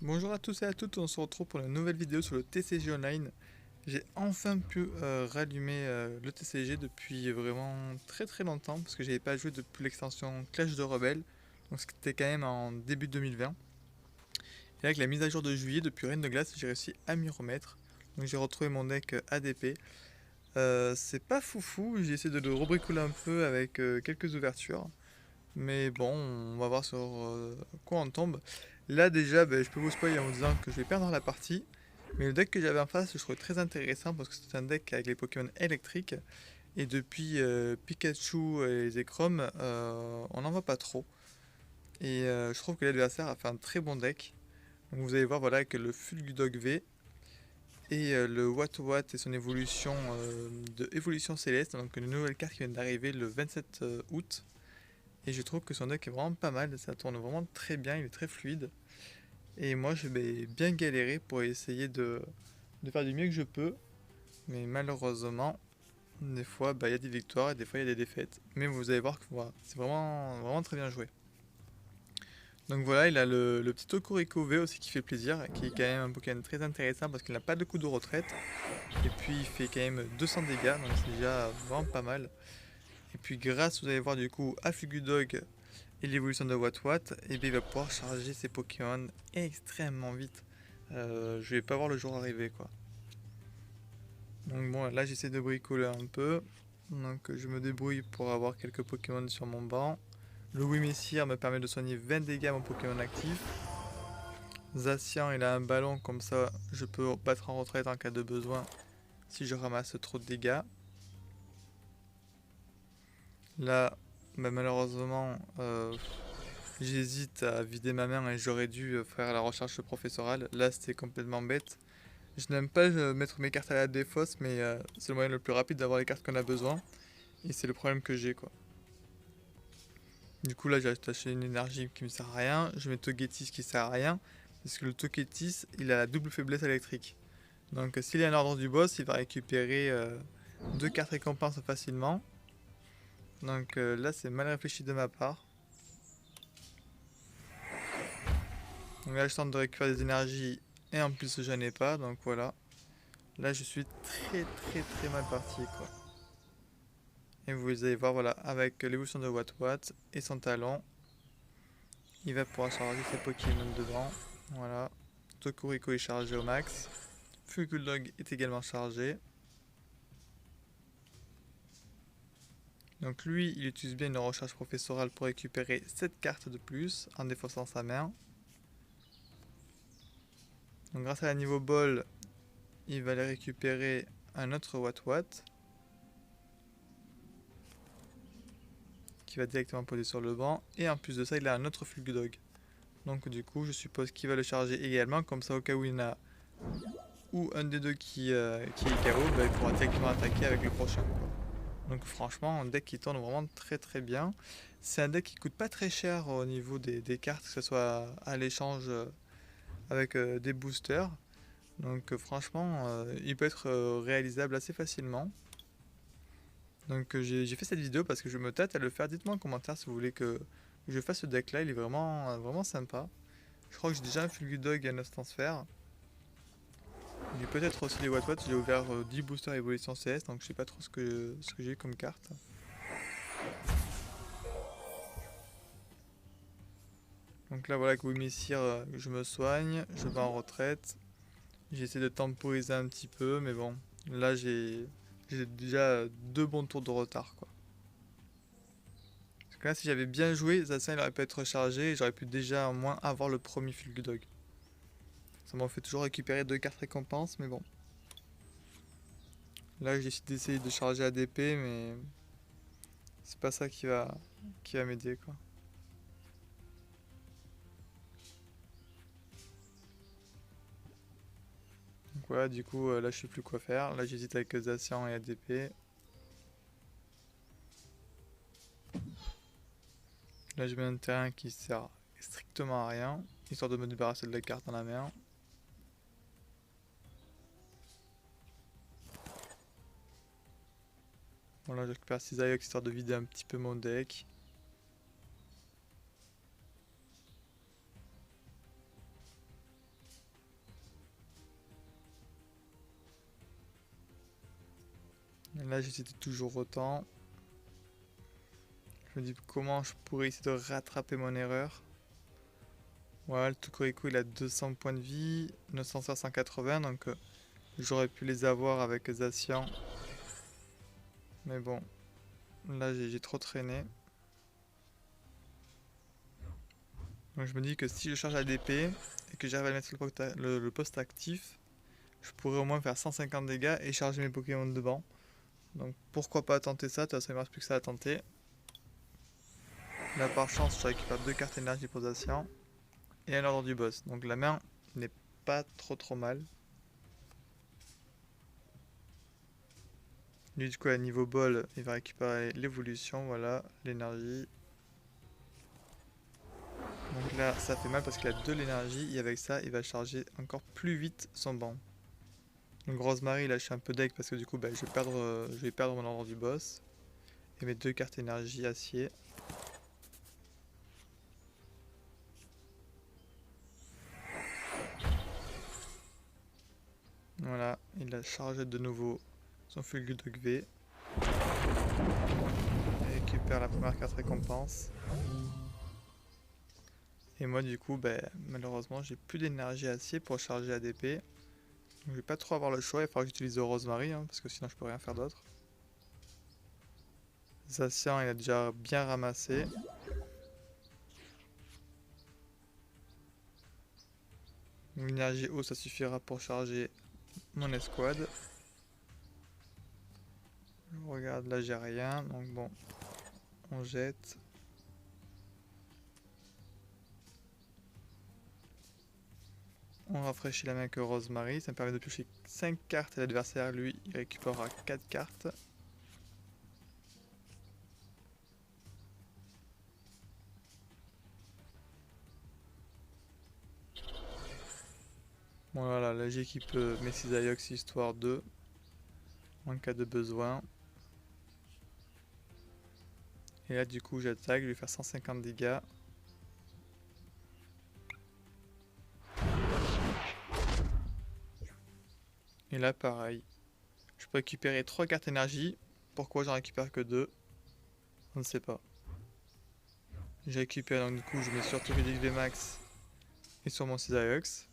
Bonjour à tous et à toutes, on se retrouve pour une nouvelle vidéo sur le TCG Online. J'ai enfin pu rallumer le TCG depuis vraiment très longtemps parce que j'avais pas joué depuis l'extension Clash de Rebelles, donc c'était quand même en début 2020. Et avec la mise à jour de juillet depuis Reine de Glace, j'ai réussi à m'y remettre. Donc j'ai retrouvé mon deck ADP. C'est pas foufou, j'ai essayé de le rebricoler un peu avec quelques ouvertures. Mais bon, on va voir sur quoi on tombe. Là déjà, je peux vous spoiler en vous disant que je vais perdre la partie. Mais le deck que j'avais en face, je trouvais très intéressant parce que c'est un deck avec les Pokémon électriques. Et depuis Pikachu et Zekrom, on n'en voit pas trop. Et je trouve que l'adversaire a fait un très bon deck. Donc vous allez voir voilà, que le Fulgudog V et le Watt et son évolution de évolution céleste, donc une nouvelle carte qui vient d'arriver le 27 août. Et je trouve que son deck est vraiment pas mal, ça tourne vraiment très bien, il est très fluide. Et moi je vais bien galérer pour essayer de faire du mieux que je peux. Mais malheureusement, des fois il y a des victoires et des fois il y a des défaites. Mais vous allez voir que voilà, c'est vraiment très bien joué. Donc voilà, il a le petit Okuriko V aussi qui fait plaisir, qui est quand même un Pokémon très intéressant parce qu'il n'a pas de coup de retraite. Et puis il fait quand même 200 dégâts, donc c'est déjà vraiment pas mal. Et puis grâce, vous allez voir du coup, à Fugudog et l'évolution de Watt, et bien il va pouvoir charger ses Pokémon extrêmement vite. Je vais pas voir le jour arriver quoi. Donc bon, là j'essaie de bricoler un peu. Donc je me débrouille pour avoir quelques Pokémon sur mon banc. Le Wimessir me permet de soigner 20 dégâts à mon Pokémon actif. Zacian il a un ballon, comme ça je peux battre en retraite en cas de besoin si je ramasse trop de dégâts. Là, malheureusement, j'hésite à vider ma main et j'aurais dû faire la recherche professorale. Là, c'était complètement bête. Je n'aime pas mettre mes cartes à la défausse, mais c'est le moyen le plus rapide d'avoir les cartes qu'on a besoin. Et c'est le problème que j'ai, quoi. Du coup, là, j'ai attaché une énergie qui me sert à rien. Je mets Togetis qui sert à rien. Parce que le Togetis, il a la double faiblesse électrique. Donc, s'il est en ordre du boss, il va récupérer deux cartes récompenses facilement. Donc là, c'est mal réfléchi de ma part. Donc là, je tente de récupérer des énergies et en plus, je n'en ai pas. Donc voilà. Là, je suis très mal parti, quoi. Et vous allez voir, voilà, avec l'évolution de Watt et son talon, il va pouvoir charger ses Pokémon devant. Voilà. Tokuriko est chargé au max. Fukuldog est également chargé. Donc lui, il utilise bien une recherche professorale pour récupérer 7 cartes de plus en défaussant sa main. Donc grâce à la niveau ball, il va aller récupérer un autre Watt qui va directement poser sur le banc. Et en plus de ça, il a un autre Fulgudog. Donc du coup, je suppose qu'il va le charger également. Comme ça, au cas où il y en a ou un des deux qui est KO, il pourra directement attaquer avec le prochain. Donc franchement, un deck qui tourne vraiment très bien. C'est un deck qui coûte pas très cher au niveau des cartes, que ce soit à l'échange avec des boosters. Donc franchement, il peut être réalisable assez facilement. Donc j'ai fait cette vidéo parce que je me tâte à le faire. Dites-moi en commentaire si vous voulez que je fasse ce deck là, il est vraiment sympa. Je crois que j'ai déjà un Fulgudog et un Nostensphère. J'ai peut-être aussi les Watt, j'ai ouvert 10 boosters évolution CS, donc je sais pas trop ce que j'ai comme carte. Donc là voilà, avec Wimessir, je me soigne, je vais en retraite. J'essaie de temporiser un petit peu, mais bon, là j'ai déjà deux bons tours de retard quoi. Parce que là si j'avais bien joué, Zacian il aurait pu être rechargé et j'aurais pu déjà au moins avoir le premier Fulgudog. Ça m'en fait toujours récupérer deux cartes récompenses, mais bon. Là, j'ai d'essayer de charger ADP, mais c'est pas ça qui va m'aider, quoi. Donc voilà, du coup, là, je sais plus quoi faire. Là, j'hésite avec Zacian et ADP. Là, je mets un terrain qui sert strictement à rien, histoire de me débarrasser de la carte dans la main. Bon, là, je récupère 6 Ayox histoire de vider un petit peu mon deck. là j'hésitais toujours autant. Je me dis comment je pourrais essayer de rattraper mon erreur. Voilà, le Tokorico il a 200 points de vie, 900 180, donc j'aurais pu les avoir avec Zacian. Mais bon, là j'ai trop traîné. Donc je me dis que si je charge ADP et que j'arrive à mettre le poste actif, je pourrais au moins faire 150 dégâts et charger mes Pokémon de banc. Donc pourquoi pas tenter ça, de toute façon il ne me reste plus que ça à tenter. Là par chance je récupère 2 cartes énergie pour Zacian et un ordre du boss. Donc la main n'est pas trop mal. Lui du coup à niveau bol il va récupérer l'évolution, voilà, l'énergie. Donc là ça fait mal parce qu'il a de l'énergie et avec ça il va charger encore plus vite son banc. Donc Rosemary là je suis un peu deg parce que du coup je vais perdre mon ordre du boss. Et mes 2 cartes énergie acier. Voilà, il a chargé de nouveau son Fulgudok V. Il récupère la première carte récompense. Et moi du coup, malheureusement, j'ai plus d'énergie acier pour charger ADP. Donc, je vais pas trop avoir le choix, il faudra que j'utilise Rosemary, parce que sinon je peux rien faire d'autre. Zacian, il a déjà bien ramassé. L'énergie eau, ça suffira pour charger mon escouade. Je regarde, là j'ai rien, donc bon, on jette. On rafraîchit la main avec Rosemary, ça me permet de piocher 5 cartes et l'adversaire, lui, il récupérera 4 cartes. Voilà, là j'équipe mes Cisaillux histoire 2 en cas de besoin. Et là du coup j'attaque, je vais faire 150 dégâts. Et là pareil, je peux récupérer 3 cartes énergie. Pourquoi j'en récupère que 2? On ne sait pas. J'ai récupéré donc du coup je mets sur Togetic VMAX et sur mon Cisaillux.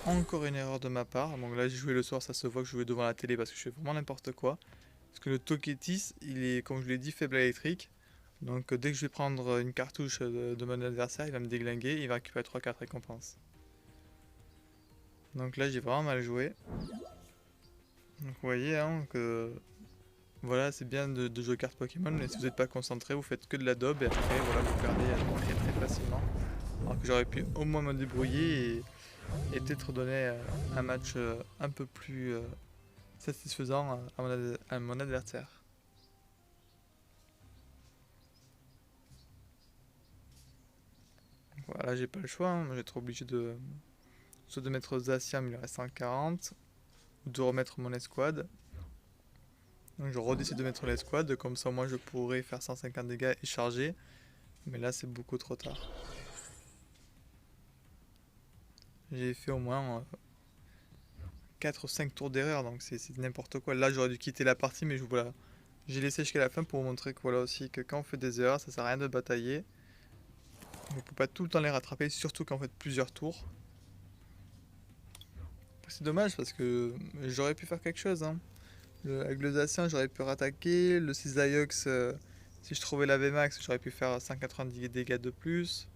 Encore une erreur de ma part, donc là j'ai joué le soir, ça se voit que je jouais devant la télé parce que je fais vraiment n'importe quoi. Parce que le Togetis, il est, comme je l'ai dit, faible électrique. Donc dès que je vais prendre une cartouche de mon adversaire, il va me déglinguer et il va récupérer 3 cartes récompenses. Donc là j'ai vraiment mal joué. Donc vous voyez hein, que voilà, c'est bien de jouer cartes Pokémon, mais si vous n'êtes pas concentré, vous faites que de la daube et après voilà, vous perdez très facilement. Alors que j'aurais pu au moins me débrouiller et peut-être donner un match un peu plus satisfaisant à mon adversaire. Voilà, j'ai pas le choix, hein. J'ai être obligé de soit de mettre Zacian, mais il reste 140, ou de remettre mon escouade. Donc je redécide de mettre l'escouade, comme ça moi je pourrais faire 150 dégâts et charger, mais là c'est beaucoup trop tard. J'ai fait au moins 4 ou 5 tours d'erreur, donc c'est n'importe quoi. Là j'aurais dû quitter la partie, mais voilà. J'ai laissé jusqu'à la fin pour vous montrer que voilà aussi que quand on fait des erreurs, ça sert à rien de batailler. On ne peut pas tout le temps les rattraper, surtout quand on fait plusieurs tours. C'est dommage parce que j'aurais pu faire quelque chose. Hein. Avec le Zacian, j'aurais pu rattaquer. Le Cisaillux, si je trouvais la VMAX, j'aurais pu faire 190 dégâts de plus.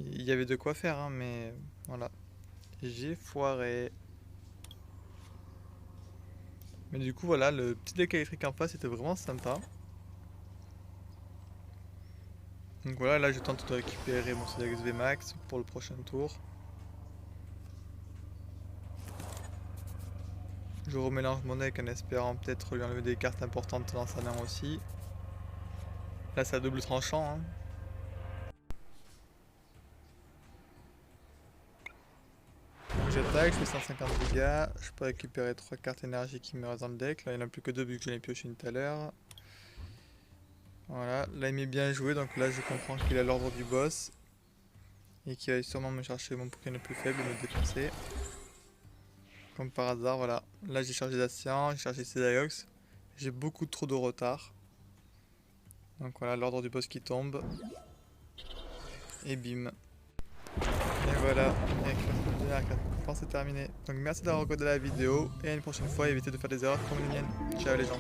Il y avait de quoi faire, hein, mais voilà. J'ai foiré. Mais du coup, voilà, le petit deck électrique en face était vraiment sympa. Donc voilà, là je tente de récupérer mon Cisaillux VMAX pour le prochain tour. Je remélange mon deck en espérant peut-être lui enlever des cartes importantes dans sa main aussi. Là c'est à double tranchant. Hein. Donc j'attaque, je fais 150 dégâts. Je peux récupérer 3 cartes énergie qui me restent dans le deck. Là il n'y en a plus que 2 vu que je l'ai pioché tout à l'heure. Voilà, là il m'est bien joué, donc là je comprends qu'il a l'ordre du boss. Et qu'il va sûrement me chercher mon Pokémon le plus faible et me défoncer. Comme par hasard, voilà. Là, j'ai chargé Dacian, j'ai chargé Cédaiox. J'ai beaucoup trop de retard. Donc voilà, l'ordre du boss qui tombe. Et bim. Et voilà, la récompense est terminée. Donc merci d'avoir regardé la vidéo. Et à une prochaine fois, évitez de faire des erreurs comme les miennes. Ciao les gens.